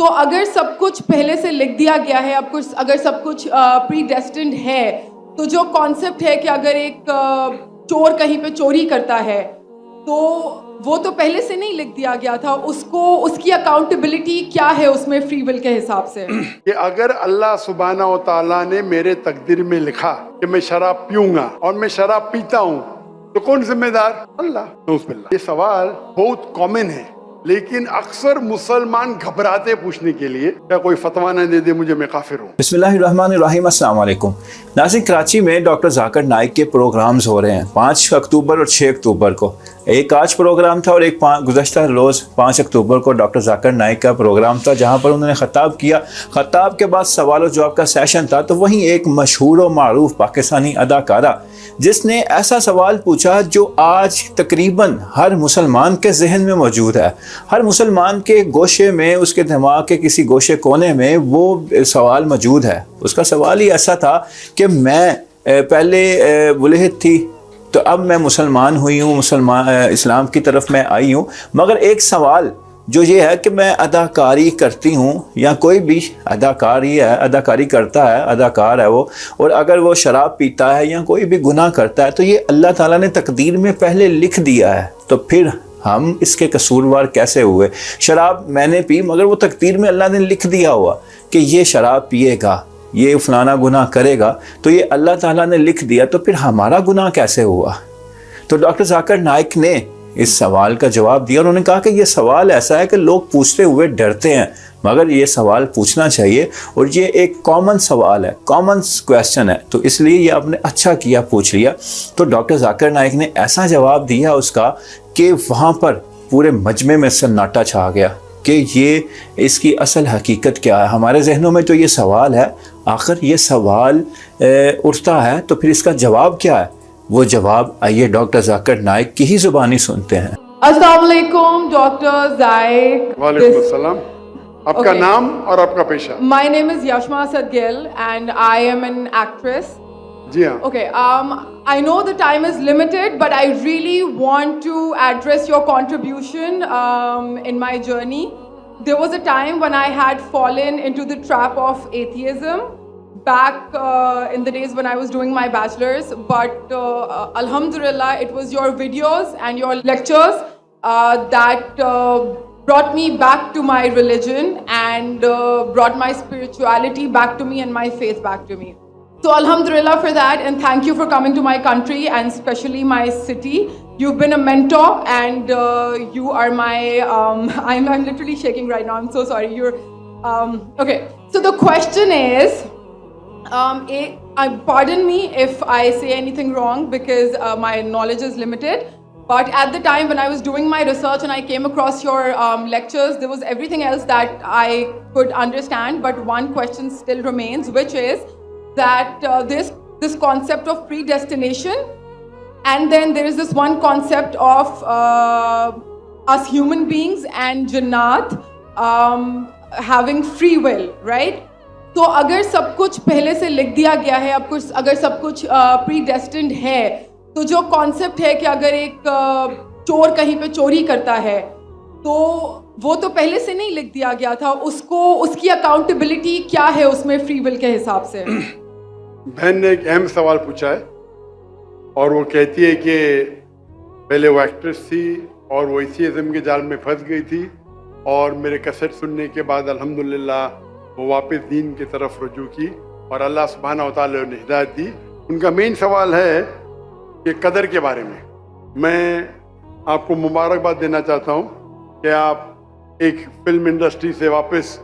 تو اگر سب کچھ پہلے سے لکھ دیا گیا ہے, اب کچھ اگر سب کچھ پری ڈیسٹنڈ ہے, تو جو کانسیپٹ ہے کہ اگر ایک چور کہیں پہ چوری کرتا ہے تو وہ تو پہلے سے نہیں لکھ دیا گیا تھا, اس کی اکاؤنٹیبلٹی کیا ہے اس میں فری ول کے حساب سے؟ کہ اگر اللہ سبحانہ و تعالیٰ نے میرے تقدیر میں لکھا کہ میں شراب پیوں گا اور میں شراب پیتا ہوں تو کون ذمہ دار؟ اللہ. نعوذ باللہ. یہ سوال بہت کامن ہے, لیکن اکثر مسلمان گھبراتے پوچھنے کے لیے کیا کوئی فتویٰ نہ دے دے مجھے, میں کافر ہوں. بسم اللہ الرحمن الرحیم. السلام علیکم ناظرین. کراچی میں ڈاکٹر ذاکر نائک کے پروگرامز ہو رہے ہیں 5 اکتوبر اور 6 اکتوبر کو. ایک آج پروگرام تھا اور ایک گزشتہ روز 5 اکتوبر کو ڈاکٹر ذاکر نائک کا پروگرام تھا, جہاں پر انہوں نے خطاب کیا. خطاب کے بعد سوال و جواب کا سیشن تھا, تو وہیں ایک مشہور و معروف پاکستانی اداکارہ جس نے ایسا سوال پوچھا جو آج تقریباً ہر مسلمان کے ذہن میں موجود ہے, ہر مسلمان کے گوشے میں, اس کے دماغ کے کسی گوشے کونے میں وہ سوال موجود ہے. اس کا سوال ہی ایسا تھا کہ میں پہلے ملحد تھی تو اب میں مسلمان ہوئی ہوں, اسلام کی طرف میں آئی ہوں, مگر ایک سوال جو یہ ہے کہ میں اداکاری کرتی ہوں, یا کوئی بھی اداکاری کرتا ہے, اداکار ہے وہ, اور اگر وہ شراب پیتا ہے یا کوئی بھی گناہ کرتا ہے تو یہ اللہ تعالیٰ نے تقدیر میں پہلے لکھ دیا ہے, تو پھر ہم اس کے قصوروار کیسے ہوئے؟ شراب میں نے پی مگر وہ تقدیر میں اللہ نے لکھ دیا ہوا کہ یہ شراب پیے گا, یہ فلانا گناہ کرے گا, تو یہ اللہ تعالیٰ نے لکھ دیا, تو پھر ہمارا گناہ کیسے ہوا؟ تو ڈاکٹر ذاکر نائک نے اس سوال کا جواب دیا. انہوں نے کہا کہ یہ سوال ایسا ہے کہ لوگ پوچھتے ہوئے ڈرتے ہیں, مگر یہ سوال پوچھنا چاہیے, اور یہ ایک کامن سوال ہے, کامن کویسچن ہے, تو اس لیے یہ آپ نے اچھا کیا پوچھ لیا. تو ڈاکٹر ذاکر نائک نے ایسا جواب دیا اس کا کہ وہاں پر پورے مجمع میں سناٹا چھا گیا کہ یہ اس کی اصل حقیقت کیا ہے. ہمارے ذہنوں میں تو یہ سوال ہے, آخر یہ سوال اٹھتا ہے تو پھر اس کا جواب کیا ہے؟ وہ جواب آئیے ڈاکٹر ذاکر نائک کی ہی زبانی سنتے ہیں. السلام علیکم ڈاکٹر ذائق. وعلیکم السلام. آپ کا نام اور آپ کا پیشہ؟ My name is Yashma Asad Gill and I am an actress. جی ہاں. Okay, I know the time is limited, but I really want to address your contribution in my journey. There was a time when I had fallen into the trap of atheism back in the days when I was doing my bachelor's, but alhamdulillah it was your videos and your lectures that brought me back to my religion and brought my spirituality back to me and my faith back to me. So alhamdulillah for that, and thank you for coming to my country and especially my city. You've been a mentor and you are my I'm literally shaking right now, I'm so sorry. You're okay, so the question is, pardon me if I say anything wrong because my knowledge is limited, but at the time when I was doing my research and I came across your lectures, there was everything else that I could understand, but one question still remains, which is that this concept of predestination, and then there is this one concept of us human beings and Jannat having free will, right? تو اگر سب کچھ پہلے سے لکھ دیا گیا ہے, اب کچھ اگر سب کچھ پری ڈیسٹنڈ ہے, تو جو کانسیپٹ ہے کہ اگر ایک چور کہیں پہ چوری کرتا ہے تو وہ تو پہلے سے نہیں لکھ دیا گیا تھا, اس کی اکاؤنٹیبلٹی کیا ہے اس میں فری ول کے حساب سے؟ بہن نے ایک اہم سوال پوچھا ہے, اور وہ کہتی ہے کہ پہلے وہ ایکٹریس تھی اور وہ ایتھیزم کے جال میں پھنس گئی تھی, اور میرے کیسٹ سننے کے بعد الحمدللہ وہ واپس دین کی طرف رجوع کی اور اللہ سبحانہ و تعالیٰ نے ہدایت دی. ان کا مین سوال ہے کہ قدر کے بارے میں. میں آپ کو مبارکباد دینا چاہتا ہوں کہ آپ ایک فلم انڈسٹری سے واپس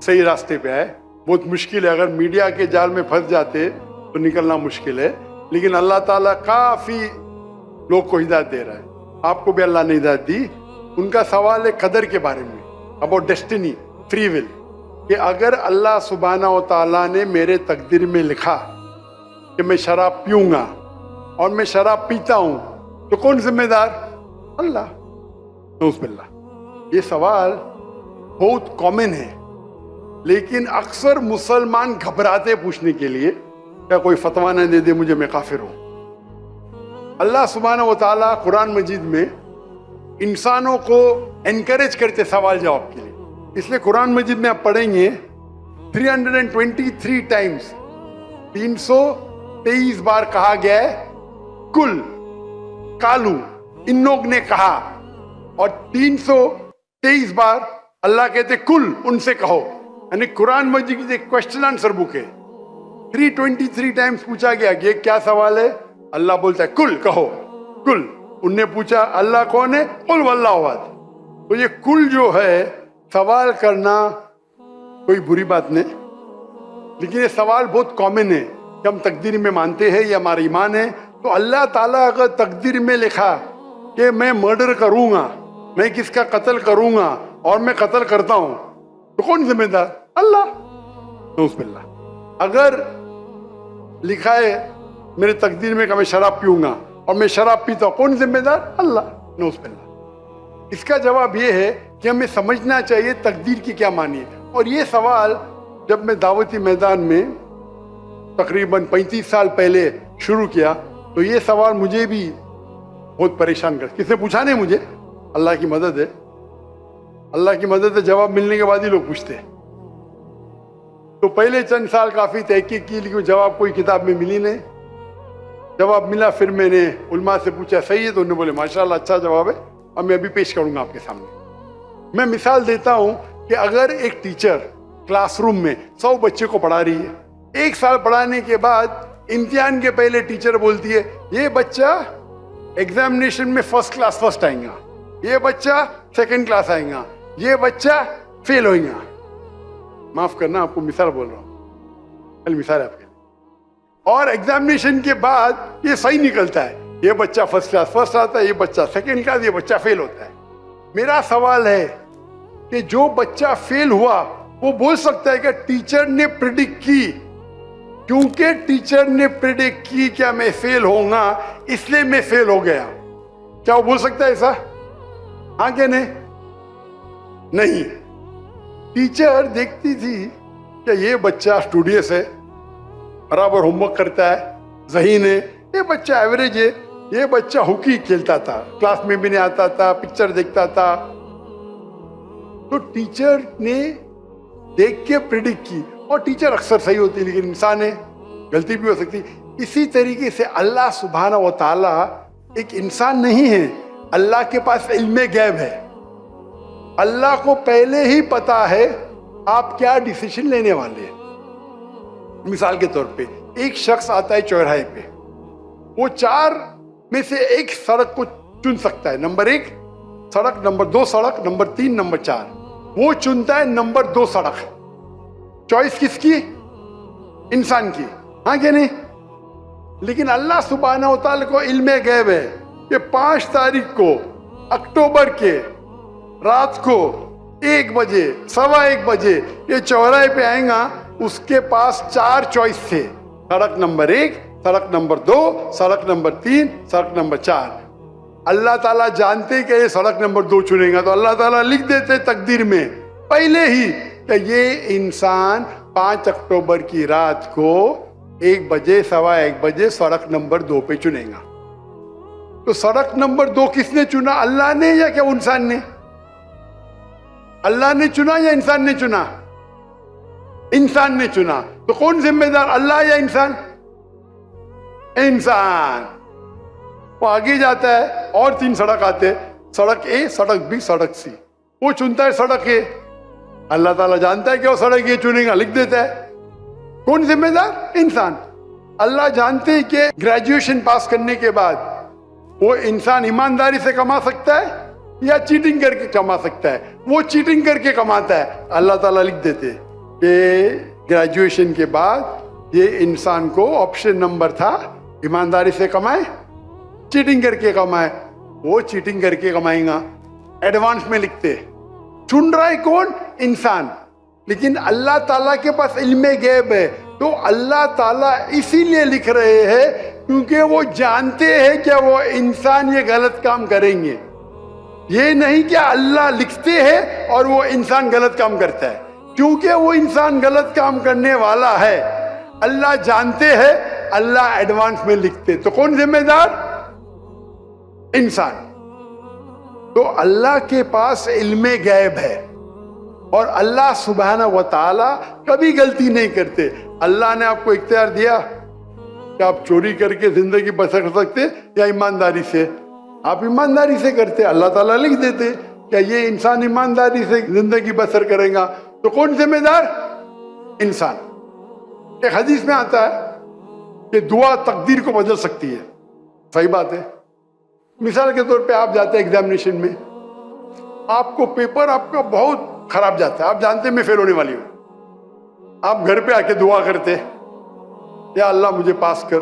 صحیح راستے پہ آئے. بہت مشکل ہے, اگر میڈیا کے جال میں پھنس جاتے تو نکلنا مشکل ہے, لیکن اللہ تعالیٰ کافی لوگ کو ہدایت دے رہا ہے, آپ کو بھی اللہ نے ہدایت دی. ان کا سوال ہے قدر کے بارے میں, اباؤٹ ڈیسٹنی, فری ول, کہ اگر اللہ سبحانہ و تعالیٰ نے میرے تقدیر میں لکھا کہ میں شراب پیوں گا اور میں شراب پیتا ہوں تو کون ذمہ دار؟ اللہ. نعوذ باللہ. یہ سوال بہت کامن ہے, لیکن اکثر مسلمان گھبراتے پوچھنے کے لیے کیا کوئی فتویٰ نہ دے دے مجھے, میں کافر ہوں. اللہ سبحانہ و تعالیٰ قرآن مجید میں انسانوں کو انکریج کرتے سوال جواب کے لیے اس لیے قرآن مجید میں آپ پڑھیں گے 323 ٹائمز 323 بار کہا گیا ہے کل کالو ان لوگ نے کہا, اور 323 بار اللہ کہتے کل ان سے کہو. یعنی قرآن مجید ایک کوشچن آنسر بک ہے. 323 ٹائمز پوچھا گیا کہ یہ کیا سوال ہے, اللہ بولتا ہے کل کہو کل. ان نے پوچھا اللہ کون ہے, قل واللہ احد. تو یہ کل جو ہے سوال کرنا کوئی بری بات نہیں, لیکن یہ سوال بہت کامن ہے کہ ہم تقدیر میں مانتے ہیں, یہ ہمارا ایمان ہے. تو اللہ تعالیٰ اگر تقدیر میں لکھا کہ میں مرڈر کروں گا, میں کس کا قتل کروں گا اور میں قتل کرتا ہوں, تو کون ذمہ دار؟ اللہ. نعوذ باللہ. اگر لکھا ہے میرے تقدیر میں کہ میں شراب پیوں گا اور میں شراب پیتا ہوں, کون ذمہ دار؟ اللہ. نعوذ باللہ. اس کا جواب یہ ہے کہ ہمیں سمجھنا چاہیے تقدیر کی کیا معنی ہے. اور یہ سوال جب میں دعوتی میدان میں تقریباً 35 سال پہلے شروع کیا تو یہ سوال مجھے بھی بہت پریشان کر. کس نے پوچھا نہیں مجھے, اللہ کی مدد ہے, اللہ کی مدد ہے. جواب ملنے کے بعد ہی لوگ پوچھتے. تو پہلے چند سال کافی تحقیق کی, لیکن جواب کوئی کتاب میں ملی نہیں. جواب ملا, پھر میں نے علماء سے پوچھا صحیح ہے, تو انہوں نے بولے ماشاءاللہ اچھا جواب ہے, اور میں ابھی پیش کروں گا آپ کے سامنے. میں مثال دیتا ہوں کہ اگر ایک ٹیچر کلاس روم میں 100 بچے کو پڑھا رہی ہے, 1 سال پڑھانے کے بعد امتحان کے پہلے ٹیچر بولتی ہے یہ بچہ ایگزامینیشن میں فرسٹ کلاس فرسٹ آئیں گا, یہ بچہ سیکنڈ کلاس آئیں گا, یہ بچہ فیل ہوئیں گا. معاف کرنا آپ کو مثال بول رہا ہوں, کل مثال ہے آپ کے لیے. اور ایگزامینیشن کے بعد یہ صحیح نکلتا ہے, یہ بچہ فرسٹ کلاس فرسٹ آتا ہے, یہ بچہ سیکنڈ کلاس, یہ بچہ فیل ہوتا ہے. میرا سوال ہے کہ جو بچہ فیل ہوا وہ بول سکتا ہے کہ ٹیچر نے پریڈکٹ کی, کیونکہ ٹیچر نے پریڈکٹ کی کیا میں فیل ہوں گا اس لیے میں فیل ہو گیا. کیا وہ بول سکتا ہے ایسا؟ ہاں کہ نہیں. ٹیچر دیکھتی تھی کہ یہ بچہ اسٹوڈیس ہے, برابر ہوم ورک کرتا ہے, ذہین ہے, یہ بچہ ایوریج ہے, یہ بچہ ہاکی کھیلتا تھا, کلاس میں بھی نہیں آتا تھا, پکچر دیکھتا تھا. تو ٹیچر نے دیکھ کے پریڈکٹ کی, اور ٹیچر اکثر صحیح ہوتی لیکن انسان ہے, غلطی بھی ہو سکتی. اسی طریقے سے اللہ سبحانہ و تعالیٰ ایک انسان نہیں ہے, اللہ کے پاس علم غیب ہے. اللہ کو پہلے ہی پتا ہے آپ کیا ڈیسیشن لینے والے ہیں. مثال کے طور پہ ایک شخص آتا ہے چوراہے پہ, وہ 4 میں سے ایک سڑک کو چن سکتا ہے, نمبر 1 سڑک, نمبر 2 سڑک, نمبر 3, نمبر 4. وہ چنتا ہے نمبر 2 سڑک. چوائس کس کی؟ انسان کی, ہاں کہ نہیں؟ لیکن اللہ سبحانہ و تعالیٰ کو علم غیب ہے کہ 5 تاریخ کو اکتوبر کے رات کو 1 بجے 1:15 بجے یہ چوراہے پہ آئیں گا. اس کے پاس 4 چوائس تھے, سڑک نمبر 1, سڑک نمبر 2, سڑک نمبر 3, سڑک نمبر 4. اللہ تعالیٰ جانتے کہ یہ سڑک نمبر 2 چنے گا, تو اللہ تعالیٰ لکھ دیتے تقدیر میں پہلے ہی کہ یہ انسان 5 اکتوبر کی رات کو 1 بجے 1:15 بجے سڑک نمبر 2 پہ چنے گا. تو سڑک نمبر 2 کس نے چنا, اللہ نے یا کیا انسان نے؟ اللہ نے چنا یا انسان نے چنا؟ انسان نے چنا. تو کون ذمہ دار, اللہ یا انسان؟ انسان. وہ آگے جاتا ہے اور 3 سڑک آتے, سڑک اے, سڑک بی, سڑک سی. وہ چنتا ہے سڑک اے, اللہ تعالیٰ جانتا ہے کہ وہ سڑک یہ چنے گا, لکھ دیتا ہے. کون ذمہ دار؟ انسان. اللہ جانتے ہیں کہ گریجویشن پاس کرنے کے بعد وہ انسان ایمانداری سے کما سکتا ہے یا چیٹنگ کر کے کما سکتا ہے. وہ چیٹنگ کر کے کماتا ہے, اللہ تعالیٰ لکھ دیتے کہ گریجویشن کے بعد یہ انسان کو آپشن نمبر تھا ایمانداری سے کمائے, چیٹنگ کر کے کمائے. وہ چیٹنگ کر کے کمائیں گا, ایڈوانس میں لکھتے. چن رہا ہے کون؟ انسان. لیکن اللہ تعالیٰ کے پاس علم غیب ہے, تو اللہ تعالیٰ اسی لیے لکھ رہے ہیں کیونکہ وہ جانتے ہیں کہ وہ انسان یہ غلط کام کریں گے. یہ نہیں کہ اللہ لکھتے ہیں اور وہ انسان غلط کام کرتا ہے, کیونکہ وہ انسان غلط کام کرنے والا ہے. اللہ جانتے ہیں, اللہ ایڈوانس میں لکھتے. تو کون ذمہ دار؟ انسان. تو اللہ کے پاس علم غیب ہے. اور اللہ سبحانہ و تعالی کبھی غلطی نہیں کرتے. اللہ نے آپ کو اختیار دیا کہ آپ چوری کر کے زندگی بسر کر سکتے یا ایمانداری سے. آپ ایمانداری سے کرتے, اللہ تعالیٰ لکھ دیتے کہ یہ انسان ایمانداری سے زندگی بسر کرے گا, تو کون ذمہ دار؟ انسان. ایک حدیث میں آتا ہے کہ دعا تقدیر کو بدل سکتی ہے. صحیح بات ہے. مثال کے طور پہ آپ جاتے ہیں ایگزامینیشن میں, آپ کو پیپر آپ کا بہت خراب جاتا ہے, آپ جانتے ہیں میں فیل ہونے والی ہوں, آپ گھر پہ آ کے دعا کرتے یا اللہ مجھے پاس کر.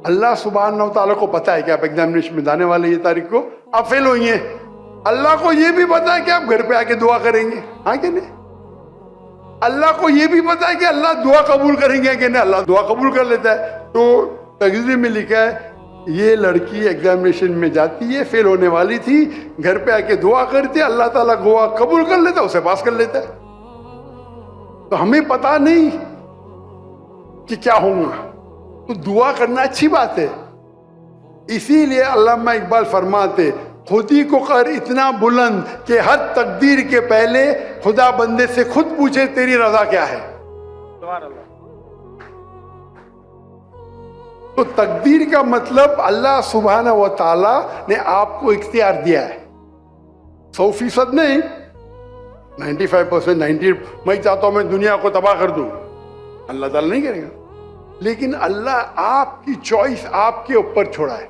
اللہ سبحانہ و تعالیٰ کو پتا ہے کہ آپ ایگزامینیشن میں جانے والے یہ تاریخ کو آپ فیل ہوئی ہیں. اللہ کو یہ بھی پتا ہے کہ آپ گھر پہ آ کے دعا کریں گے, ہاں کہ نہیں؟ اللہ کو یہ بھی پتا ہے کہ اللہ دعا قبول کریں گے کہ نہیں, اللہ دعا قبول کر لیتا ہے. تو تقریر میں لکھا ہے یہ لڑکی ایگزامینیشن میں جاتی ہے, فیل ہونے والی تھی, گھر پہ آ کے دعا کرتی, اللہ تعالیٰ دعا قبول کر لیتا, اسے پاس کر لیتا ہے. تو ہمیں پتا نہیں کہ کیا ہوگا, تو دعا کرنا اچھی بات ہے. اسی لیے علامہ اقبال فرماتے خودی کو کر اتنا بلند کہ ہر تقدیر کے پہلے خدا بندے سے خود پوچھے تیری رضا کیا ہے. سبحان اللہ. تو تقدیر کا مطلب اللہ سبحانہ و تعالیٰ نے آپ کو اختیار دیا ہے, 100% نہیں, 95%, 90. میں چاہتا ہوں میں دنیا کو تباہ کر دوں, اللہ تعالیٰ نہیں کرے گا. لیکن اللہ آپ کی چوائس آپ کے اوپر چھوڑا ہے.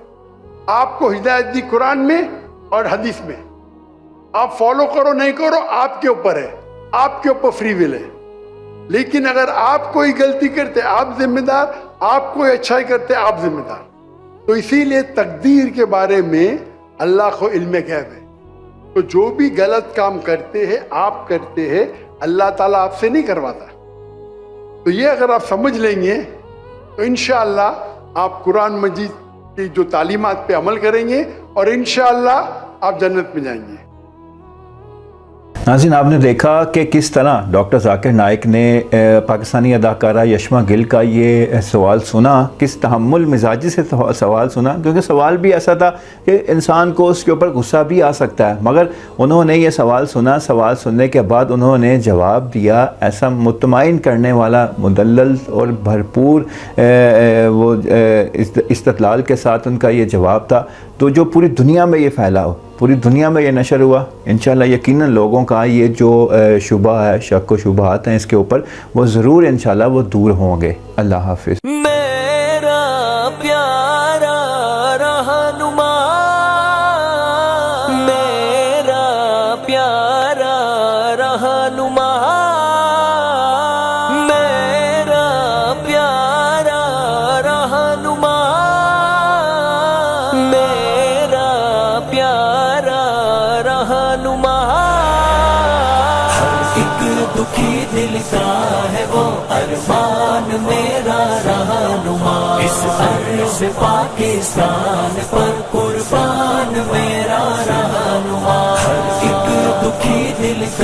آپ کو ہدایت دی قرآن میں اور حدیث میں, آپ فالو کرو نہیں کرو آپ کے اوپر ہے, آپ کے اوپر فری ول ہے. لیکن اگر آپ کوئی غلطی کرتے آپ ذمہ دار, آپ کوئی اچھائی کرتے آپ ذمہ دار. تو اسی لیے تقدیر کے بارے میں اللہ کو علم غیب ہے. تو جو بھی غلط کام کرتے ہیں آپ کرتے ہیں, اللہ تعالیٰ آپ سے نہیں کرواتا. تو یہ اگر آپ سمجھ لیں گے تو انشاءاللہ آپ قرآن مجید کی جو تعلیمات پہ عمل کریں گے اور انشاءاللہ آپ جنت میں جائیں گے. ناظرین, آپ نے دیکھا کہ کس طرح ڈاکٹر ذاکر نائک نے پاکستانی اداکارہ یشما گل کا یہ سوال سنا, کس تحمل مزاجی سے سوال سنا, کیونکہ سوال بھی ایسا تھا کہ انسان کو اس کے اوپر غصہ بھی آ سکتا ہے, مگر انہوں نے یہ سوال سنا, سوال سننے کے بعد انہوں نے جواب دیا ایسا مطمئن کرنے والا, مدلل اور بھرپور وہ استدلال کے ساتھ ان کا یہ جواب تھا, تو جو پوری دنیا میں یہ پھیلا ہو, پوری دنیا میں یہ نشر ہوا. انشاءاللہ یقیناً لوگوں کا یہ جو شبہ ہے, شک و شبہات ہیں اس کے اوپر, وہ ضرور انشاءاللہ وہ دور ہوں گے. اللہ حافظ. میرا پیارا رہنما, میرا پیارا رہنما, میرا پیارا رہنما, میرا پیارا رہنما. ہر ایک دکھی دل کا ہے وہ ارمان میرا رہنما, اس عرض پاکستان پر قربان میرا رہنما. ہر ایک دکھی دل کا